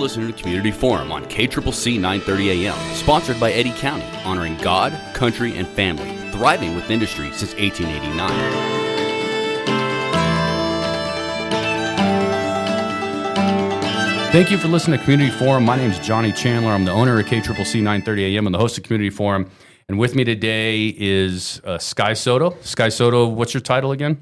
listening to Community Forum on KCCC 930 AM, sponsored by Eddy County, honoring God, country, and family, thriving with industry since 1889. Thank you for listening to Community Forum. My name is Johnny Chandler. I'm the owner of KCCC 930 AM and the host of Community Forum. And with me today is Sky Soto. Sky Soto, what's your title again?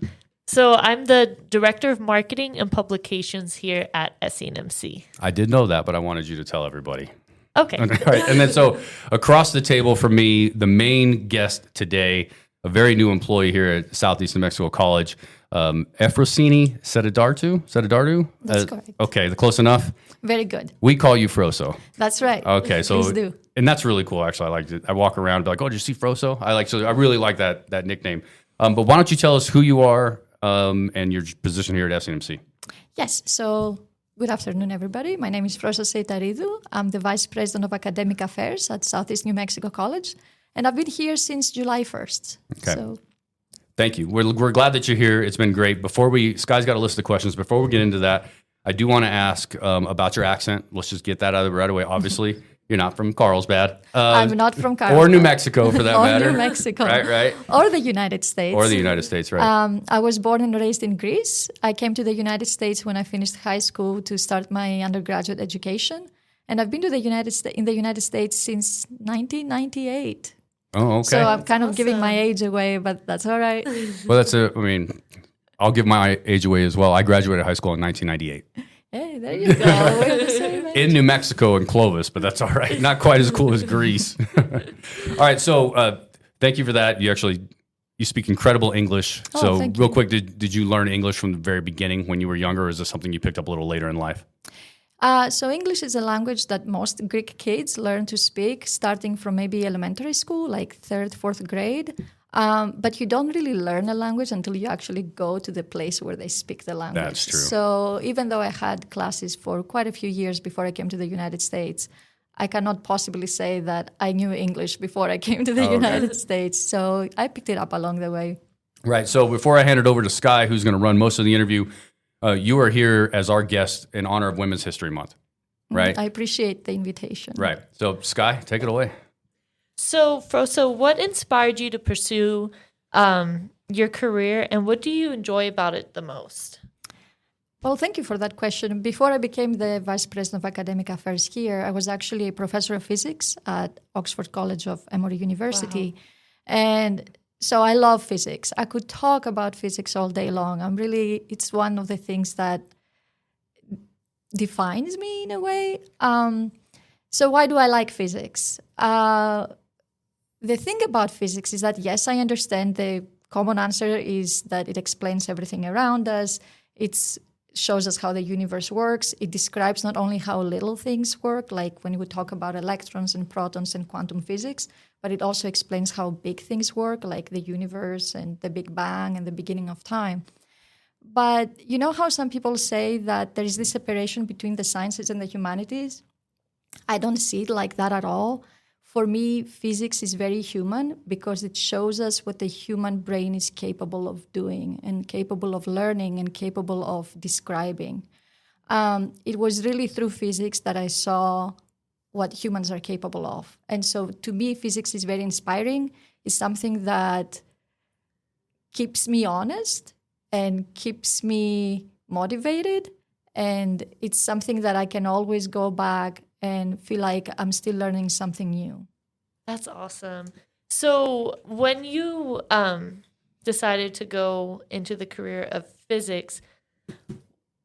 So I'm the Director of Marketing and Publications here at SENMC. I did know that, but I wanted you to tell everybody. Okay. All right. And then so across the table from me, the main guest today, a very new employee here at Southeast New Mexico College, Frosso Seitaridou? That's correct. Okay, close enough? Very good. We call you Frosso. That's right. Okay, so Please do. And that's really cool. Actually, I like it. I walk around and be like, "Oh, did you see Frosso?" I really like that nickname. But why don't you tell us who you are and your position here at SENMC? Yes. So good afternoon, everybody. My name is Frosso Seitaridou. I'm the Vice President of Academic Affairs at Southeast New Mexico College, and I've been here since July 1st. Okay. So. Thank you. We're glad that you're here. It's been great. Sky's got a list of questions. Before we get into that, I do want to ask about your accent. Let's just get that out of the right away. Obviously, you're not from Carlsbad. I'm not from Carlsbad. Or New Mexico, for that matter. Or New Mexico. Right. Or the United States. Right. I was born and raised in Greece. I came to the United States when I finished high school to start my undergraduate education. And I've been to the United States since 1998. Oh, okay. So I'm kind of giving my age away, but that's all right. Well, I'll give my age away as well. I graduated high school in 1998. Hey, there you go. We're the same age. In New Mexico and Clovis, but that's all right. Not quite as cool as Greece. All right, so thank you for that. You speak incredible English. Oh, so thank real you. quick, did you learn English from the very beginning when you were younger, or is this something you picked up a little later in life? So English is a language that most Greek kids learn to speak starting from maybe elementary school, like 3rd, 4th grade. But you don't really learn a language until you actually go to the place where they speak the language. That's true. So even though I had classes for quite a few years before I came to the United States, I cannot possibly say that I knew English before I came to the United States. So I picked it up along the way. Right. So before I hand it over to Sky, who's going to run most of the interview, you are here as our guest in honor of Women's History Month, right? I appreciate the invitation. Right. So Sky, take it away. So, Frosso, what inspired you to pursue your career, and what do you enjoy about it the most? Well, thank you for that question. Before I became the Vice President of Academic Affairs here, I was actually a professor of physics at Oxford College of Emory University. Wow. And so I love physics. I could talk about physics all day long. It's one of the things that defines me in a way. So why do I like physics? The thing about physics is that, yes, I understand the common answer is that it explains everything around us. It shows us how the universe works. It describes not only how little things work, like when we talk about electrons and protons and quantum physics, but it also explains how big things work, like the universe and the Big Bang and the beginning of time. But you know how some people say that there is this separation between the sciences and the humanities? I don't see it like that at all. For me, physics is very human because it shows us what the human brain is capable of doing and capable of learning and capable of describing. It was really through physics that I saw what humans are capable of. And so to me, physics is very inspiring. It's something that keeps me honest and keeps me motivated. And it's something that I can always go back and feel like I'm still learning something new. That's awesome. So when you decided to go into the career of physics,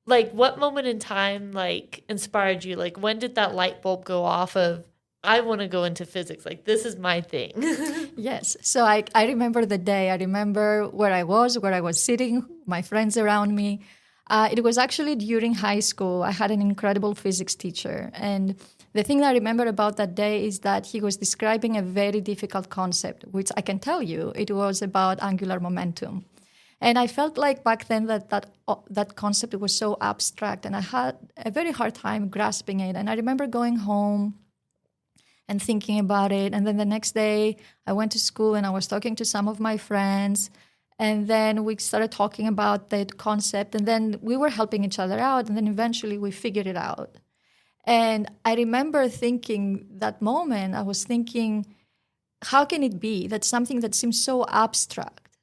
like what moment in time inspired you? Like when did that light bulb go off of, I want to go into physics, like this is my thing? Yes. So I remember the day. I remember where I was sitting, my friends around me. It was actually during high school. I had an incredible physics teacher. And the thing that I remember about that day is that he was describing a very difficult concept, which I can tell you, it was about angular momentum. And I felt like back then that concept was so abstract, and I had a very hard time grasping it. And I remember going home and thinking about it. And then the next day, I went to school and I was talking to some of my friends. And then we started talking about that concept, and then we were helping each other out, and then eventually we figured it out. And I remember thinking that moment, I was thinking, how can it be that something that seems so abstract,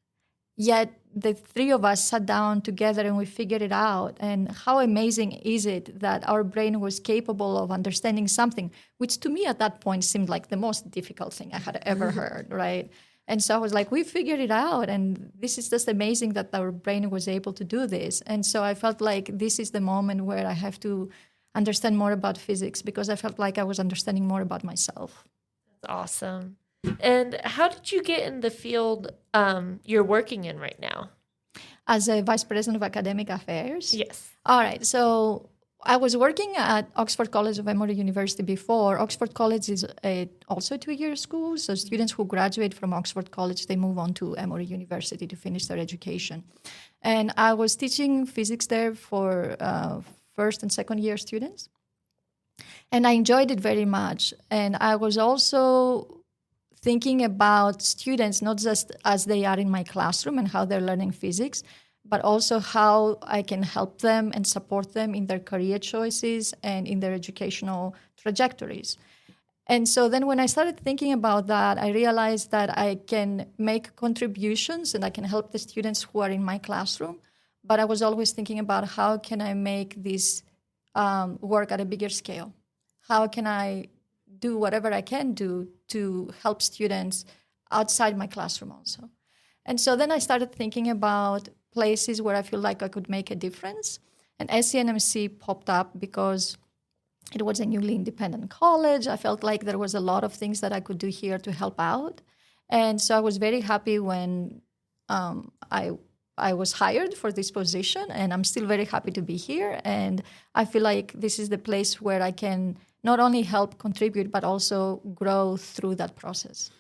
yet the three of us sat down together and we figured it out? And how amazing is it that our brain was capable of understanding something, which to me at that point seemed like the most difficult thing I had ever heard, right? And so I was like, we figured it out. And this is just amazing that our brain was able to do this. And so I felt like this is the moment where I have to understand more about physics, because I felt like I was understanding more about myself. That's awesome. And how did you get in the field you're working in right now? As a vice president of academic affairs? Yes. All right. So I was working at Oxford College of Emory University before. Oxford College is also a 2-year school. So students who graduate from Oxford College, they move on to Emory University to finish their education. And I was teaching physics there for first and second year students. And I enjoyed it very much. And I was also thinking about students, not just as they are in my classroom and how they're learning physics, but also how I can help them and support them in their career choices and in their educational trajectories. And so then when I started thinking about that, I realized that I can make contributions and I can help the students who are in my classroom. But I was always thinking about how can I make this work at a bigger scale? How can I do whatever I can do to help students outside my classroom also? And so then I started thinking about places where I feel like I could make a difference. And SENMC popped up because it was a newly independent college. I felt like there was a lot of things that I could do here to help out. And so I was very happy when I was hired for this position, and I'm still very happy to be here. And I feel like this is the place where I can not only help contribute, but also grow through that process.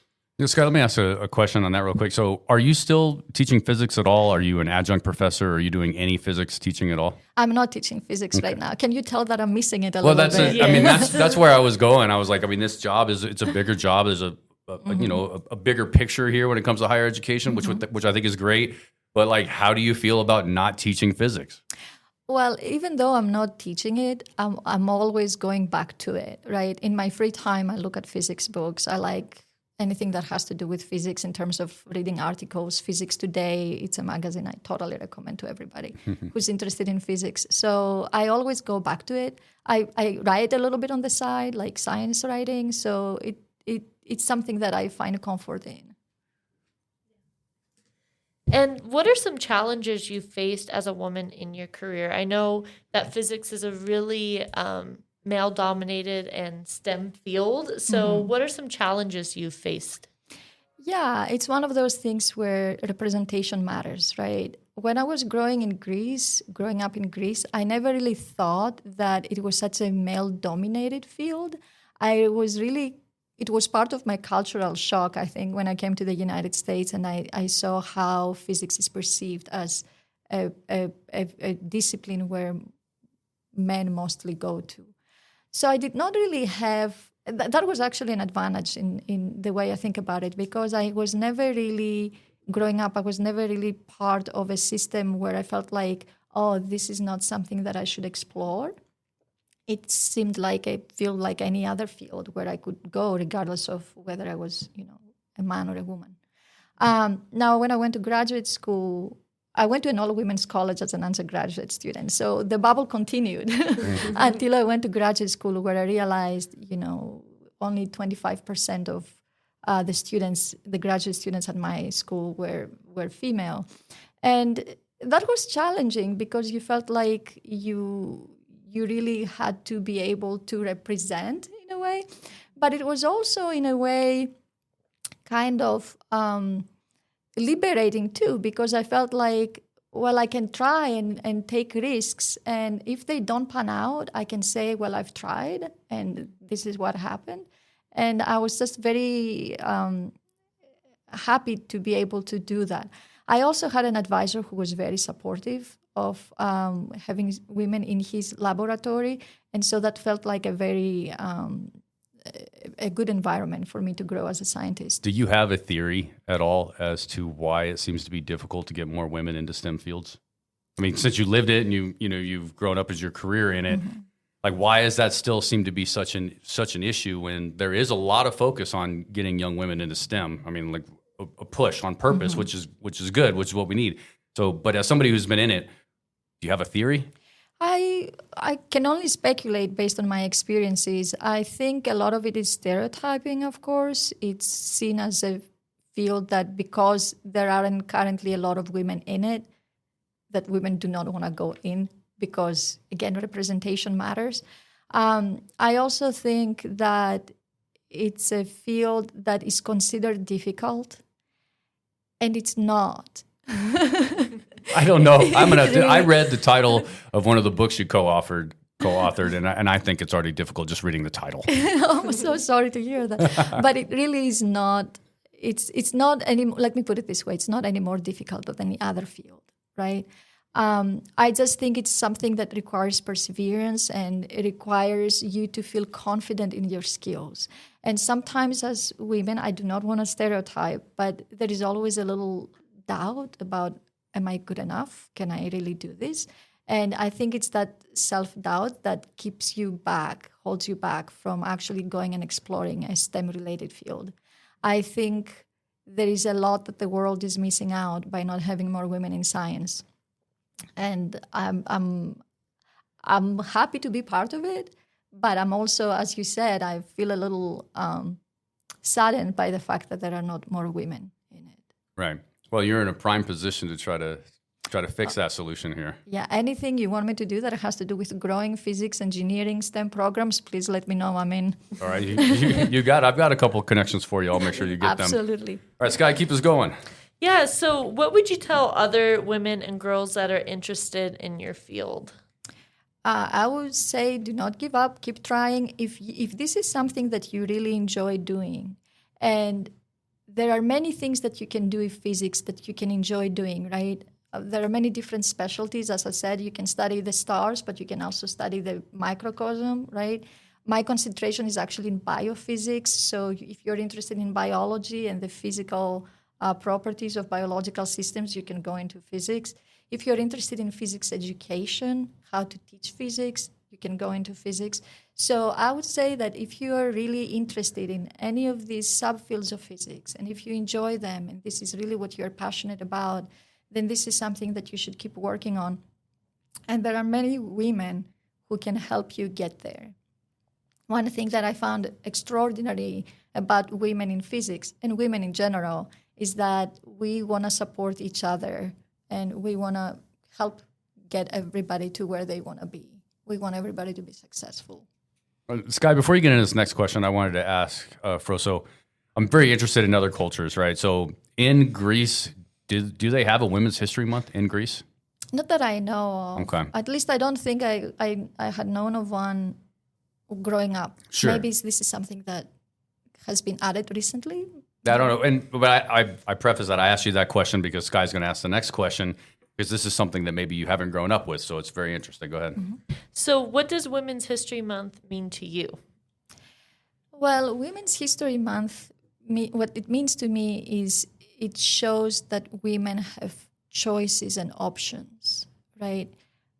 Sky, let me ask a question on that real quick. So are you still teaching physics at all? Are you an adjunct professor? Are you doing any physics teaching at all? I'm not teaching physics right now. Can you tell that I'm missing it a little bit? I mean, that's where I was going. I was like, I mean, this job it's a bigger job. There's a bigger picture here when it comes to higher education, which I think is great. But like, how do you feel about not teaching physics? Well, even though I'm not teaching it, I'm always going back to it, right? In my free time, I look at physics books. I like anything that has to do with physics in terms of reading articles. Physics Today, it's a magazine I totally recommend to everybody who's interested in physics. So I always go back to it. I write a little bit on the side, like science writing. So it's something that I find comfort in. And what are some challenges you faced as a woman in your career? I know that physics is a really male-dominated and STEM field. So what are some challenges you faced? Yeah, it's one of those things where representation matters, right? When I was growing up in Greece, I never really thought that it was such a male-dominated field. It was part of my cultural shock, I think, when I came to the United States and I saw how physics is perceived as a discipline where men mostly go to. So I did not really have, that was actually an advantage in the way I think about it, because I was never really, growing up, I was never really part of a system where I felt like, oh, this is not something that I should explore. It seemed like a field like any other field where I could go regardless of whether I was, a man or a woman. Now, when I went to graduate school, I went to an all-women's college as an undergraduate student. So the bubble continued until I went to graduate school, where I realized, only 25% of the graduate students at my school were female. And that was challenging because you felt like you really had to be able to represent in a way. But it was also, in a way, kind of liberating too, because I felt like, well, I can try and take risks. And if they don't pan out, I can say, well, I've tried and this is what happened. And I was just very happy to be able to do that. I also had an advisor who was very supportive of having women in his laboratory. And so that felt like a very a good environment for me to grow as a scientist. Do you have a theory at all as to why it seems to be difficult to get more women into STEM fields? I mean, since you lived it and you've grown up as your career in it, Like, why does that still seem to be such an issue when there is a lot of focus on getting young women into STEM? I mean, like a push on purpose, which is good, which is what we need. So, but as somebody who's been in it, do you have a theory? I can only speculate based on my experiences. I think a lot of it is stereotyping, of course. It's seen as a field that because there aren't currently a lot of women in it, that women do not want to go in because, again, representation matters. I also think that it's a field that is considered difficult, and it's not. I don't know. I read the title of one of the books you co-authored, and I think it's already difficult just reading the title. I'm so sorry to hear that. But it really is not. It's not any. Let me put it this way: it's not any more difficult than any other field, right? I just think it's something that requires perseverance, and it requires you to feel confident in your skills. And sometimes, as women, I do not want to stereotype, but there is always a little doubt about, am I good enough? Can I really do this? And I think it's that self-doubt that keeps you back, holds you back from actually going and exploring a STEM-related field. I think there is a lot that the world is missing out by not having more women in science. And I'm happy to be part of it, but I'm also, as you said, I feel a little saddened by the fact that there are not more women in it. Right. Well, you're in a prime position to try to fix that solution here. Yeah, anything you want me to do that has to do with growing physics, engineering, STEM programs, please let me know. I'm in. All right, I've got a couple of connections for you. I'll make sure you get them. Absolutely. All right, Sky, keep us going. Yeah, so what would you tell other women and girls that are interested in your field? I would say do not give up, keep trying. If this is something that you really enjoy doing, and there are many things that you can do in physics that you can enjoy doing, right? There are many different specialties. As I said, you can study the stars, but you can also study the microcosm, right? My concentration is actually in biophysics. So if you're interested in biology and the physical properties of biological systems, you can go into physics. If you're interested in physics education, how to teach physics, you can go into physics. So I would say that if you are really interested in any of these subfields of physics, and if you enjoy them, and this is really what you're passionate about, then this is something that you should keep working on. And there are many women who can help you get there. One thing that I found extraordinary about women in physics and women in general is that we want to support each other, and we want to help get everybody to where they want to be. We want everybody to be successful. Sky, before you get into this next question, I wanted to ask Frosso, I'm very interested in other cultures, right? So in Greece, do they have a Women's History Month in Greece? Not that I know of. Okay. At least I don't think I had known of one growing up. Sure. Maybe this is something that has been added recently. I don't know. But I preface that I asked you that question because Sky's going to ask the next question, because this is something that maybe you haven't grown up with. So it's very interesting. Go ahead. Mm-hmm. So what does Women's History Month mean to you? Well, Women's History Month, what it means to me is it shows that women have choices and options, right?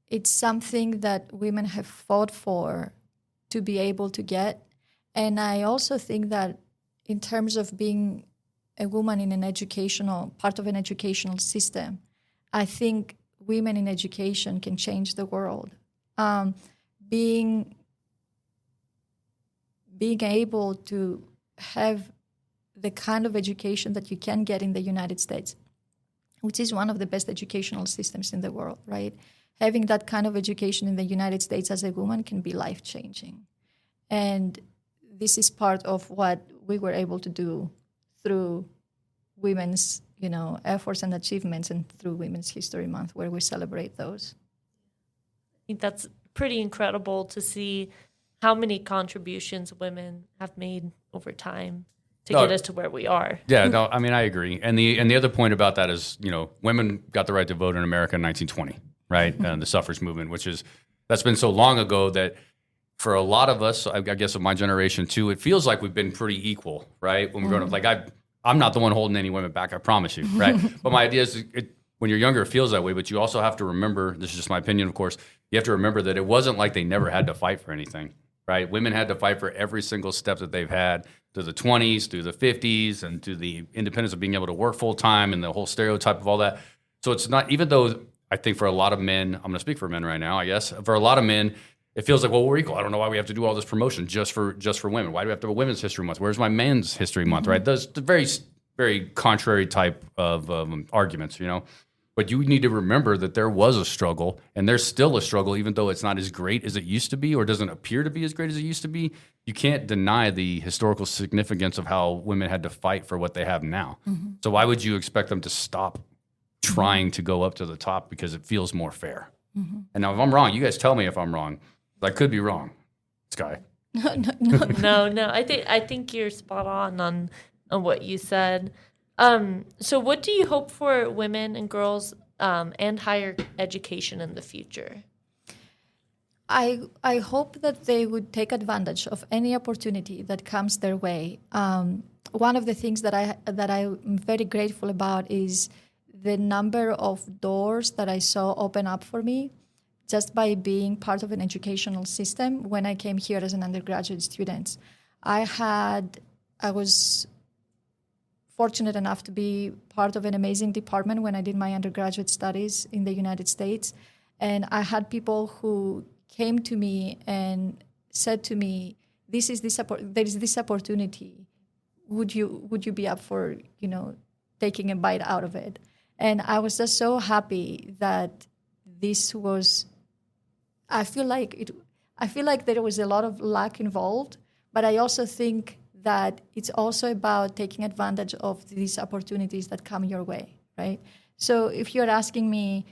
It's something that women have fought for to be able to get. And I also think that in terms of being a woman in part of an educational system, I think women in education can change the world. Being able to have the kind of education that you can get in the United States, which is one of the best educational systems in the world, right? Having that kind of education in the United States as a woman can be life-changing. And this is part of what we were able to do through women's, efforts and achievements, and through Women's History Month, where we celebrate those. I think that's pretty incredible to see how many contributions women have made over time to get us to where we are. Yeah, no, I mean, I agree. And the other point about that is, women got the right to vote in America in 1920, right? And the suffrage movement, that's been so long ago that for a lot of us, I guess of my generation too, it feels like we've been pretty equal, right? When we're growing up, like I'm not the one holding any women back, I promise you, right? But my idea is when you're younger, it feels that way, but you also have to remember, this is just my opinion, of course, you have to remember that it wasn't like they never had to fight for anything, right? Women had to fight for every single step that they've had through the 20s, through the 50s, and to the independence of being able to work full time and the whole stereotype of all that. So it's not, even though I think for a lot of men, I'm going to speak for men right now, I guess, for a lot of men, it feels like, well, we're equal. I don't know why we have to do all this promotion just for women. Why do we have to have a Women's History Month? Where's my Men's History Month, right? Those very, very contrary type of arguments, you know? But you need to remember that there was a struggle, and there's still a struggle, even though it's not as great as it used to be or doesn't appear to be as great as it used to be. You can't deny the historical significance of how women had to fight for what they have now. So why would you expect them to stop trying to go up to the top because it feels more fair? And now if I'm wrong, you guys tell me if I'm wrong. I could be wrong, Sky. No. I think you're spot on what you said. So what do you hope for women and girls and higher education in the future? I hope that they would take advantage of any opportunity that comes their way. One of the things that I'm very grateful about is the number of doors that I saw open up for me just by being part of an educational system when I came here as an undergraduate student. I was fortunate enough to be part of an amazing department when I did my undergraduate studies in the United States. And I had people who came to me and said to me, there is this opportunity. Would you be up for, taking a bite out of it? And I was just so happy that this was, I feel like there was a lot of luck involved, but I also think that it's also about taking advantage of these opportunities that come your way, right? So if you're asking me,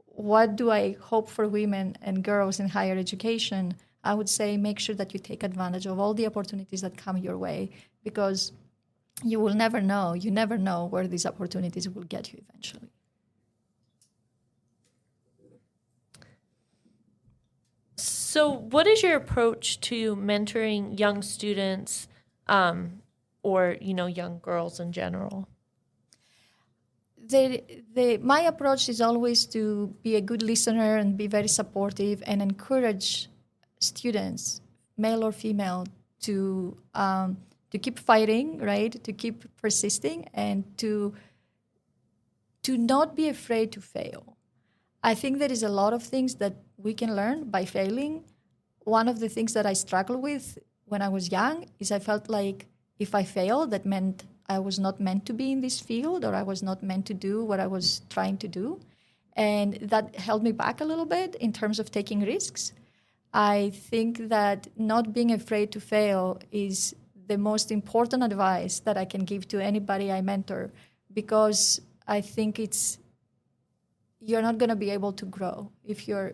what do I hope for women and girls in higher education, I would say make sure that you take advantage of all the opportunities that come your way, because you will never know. You never know where these opportunities will get you eventually. So what is your approach to mentoring young students or, young girls in general? My approach is always to be a good listener and be very supportive and encourage students, male or female, to keep fighting, right? To keep persisting and to not be afraid to fail. I think there is a lot of things that we can learn by failing. One of the things that I struggled with when I was young is I felt like if I failed, that meant I was not meant to be in this field, or I was not meant to do what I was trying to do. And that held me back a little bit in terms of taking risks. I think that not being afraid to fail is the most important advice that I can give to anybody I mentor, because I think you're not going to be able to grow if you're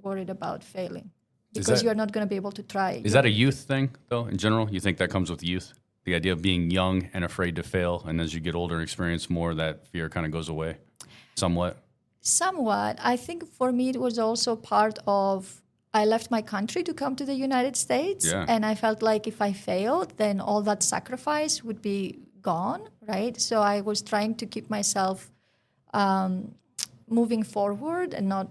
worried about failing, because you're not going to be able to try. Is that a youth thing, though, in general? You think that comes with youth? The idea of being young and afraid to fail, and as you get older and experience more, that fear kind of goes away somewhat? Somewhat. I think for me it was also part of, I left my country to come to the United States, and I felt like if I failed, then all that sacrifice would be gone, right? So I was trying to keep myself moving forward and not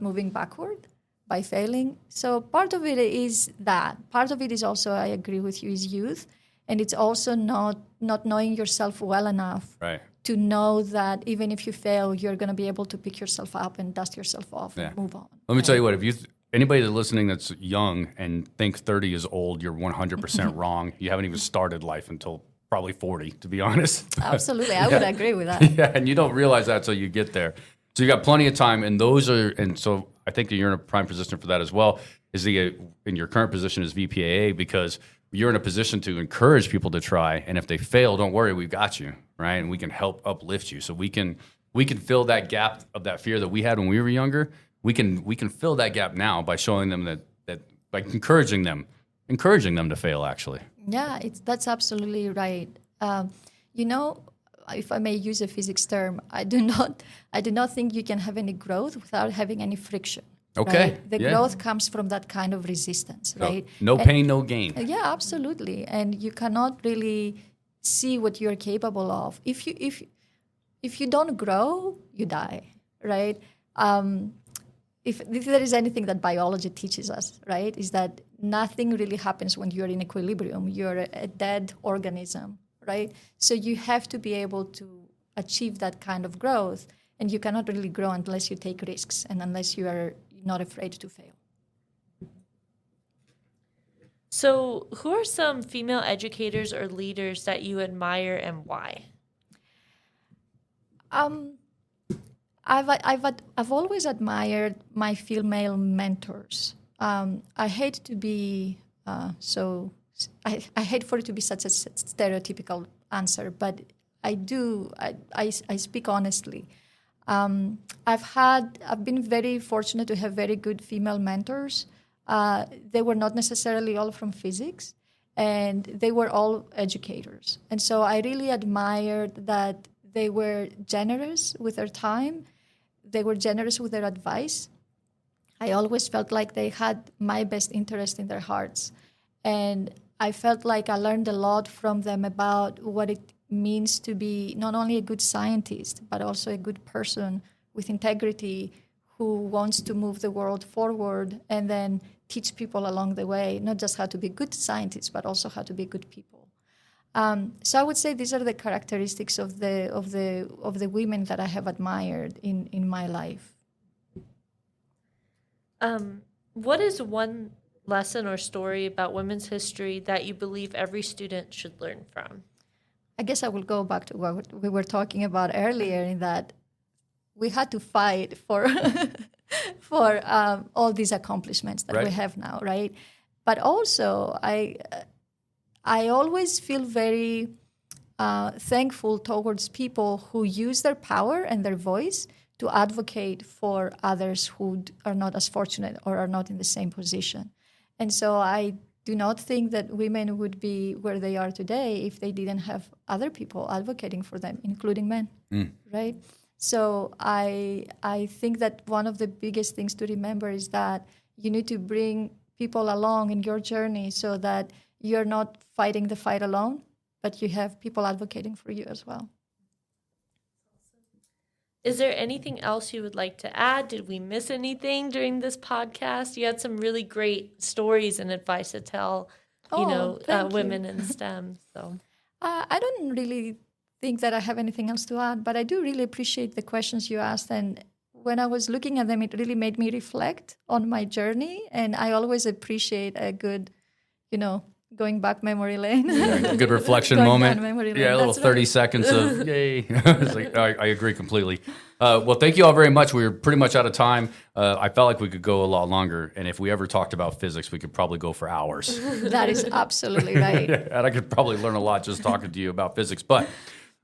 moving backward by failing. So part of it is that. Part of it is also, I agree with you, is youth. And it's also not knowing yourself well enough to know that even if you fail, you're going to be able to pick yourself up and dust yourself off and move on. Let me tell you what, if anybody that's listening that's young and thinks 30 is old, you're 100% wrong. You haven't even started life until probably 40, to be honest. Absolutely. I would agree with that. Yeah, and you don't realize that until you get there. So you got plenty of time, and so I think that you're in a prime position for that as well, in your current position as VPAA, because you're in a position to encourage people to try, and if they fail, don't worry, we've got you, right? And we can help uplift you. So we can fill that gap of that fear that we had when we were younger. We can fill that gap now by showing them that by encouraging them to fail, actually. Yeah, that's absolutely right. If I may use a physics term, I do not think you can have any growth without having any friction. Okay. Right? The growth comes from that kind of resistance, right? No pain, no gain. Yeah, absolutely. And you cannot really see what you're capable of. If if you don't grow, you die, right? If there is anything that biology teaches us, right, is that nothing really happens when you're in equilibrium. You're a dead organism, right? So you have to be able to achieve that kind of growth, and you cannot really grow unless you take risks and unless you are not afraid to fail. So, who are some female educators or leaders that you admire and why? I've always admired my female mentors. I hate to be I hate for it to be such a stereotypical answer, but I do. I speak honestly. I've been very fortunate to have very good female mentors. They were not necessarily all from physics, and they were all educators. And so I really admired that they were generous with their time. They were generous with their advice. I always felt like they had my best interest in their hearts. And I felt like I learned a lot from them about what it means to be not only a good scientist, but also a good person with integrity who wants to move the world forward and then teach people along the way, not just how to be good scientists, but also how to be good people. So I would say these are the characteristics of the women that I have admired in my life. What is one lesson or story about women's history that you believe every student should learn from? I guess I will go back to what we were talking about earlier, in that we had to fight for for all these accomplishments that we have now, right? But also, I always feel very thankful towards people who use their power and their voice to advocate for others who are not as fortunate or are not in the same position. And so I do not think that women would be where they are today if they didn't have other people advocating for them, including men, right? So I think that one of the biggest things to remember is that you need to bring people along in your journey so that you're not fighting the fight alone, but you have people advocating for you as well. Is there anything else you would like to add? Did we miss anything during this podcast? You had some really great stories and advice to tell, women in STEM. So I don't really think that I have anything else to add, but I do really appreciate the questions you asked. And when I was looking at them, it really made me reflect on my journey. And I always appreciate a good, going back memory lane. Yeah, good reflection moment. Yeah, a little 30 seconds of yay. It's like, I agree completely. Well, thank you all very much. We were pretty much out of time. I felt like we could go a lot longer. And if we ever talked about physics, we could probably go for hours. That is absolutely right. And I could probably learn a lot just talking to you about physics. But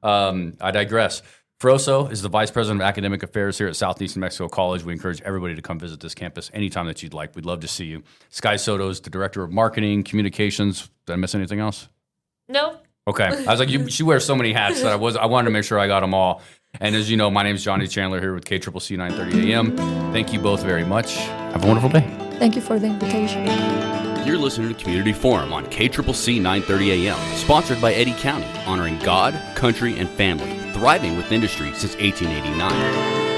I digress. Frosso is the Vice President of Academic Affairs here at Southeastern Mexico College. We encourage everybody to come visit this campus anytime that you'd like. We'd love to see you. Sky Soto is the Director of Marketing, Communications. Did I miss anything else? No. Okay. I was like, she wears so many hats that I wanted to make sure I got them all. And as you know, my name is Johnny Chandler here with KCCC 930 AM. Thank you both very much. Have a wonderful day. Thank you for the invitation. You're listening to Community Forum on KCCC 930 AM, sponsored by Eddy County, honoring God, country, and family, thriving with industry since 1889.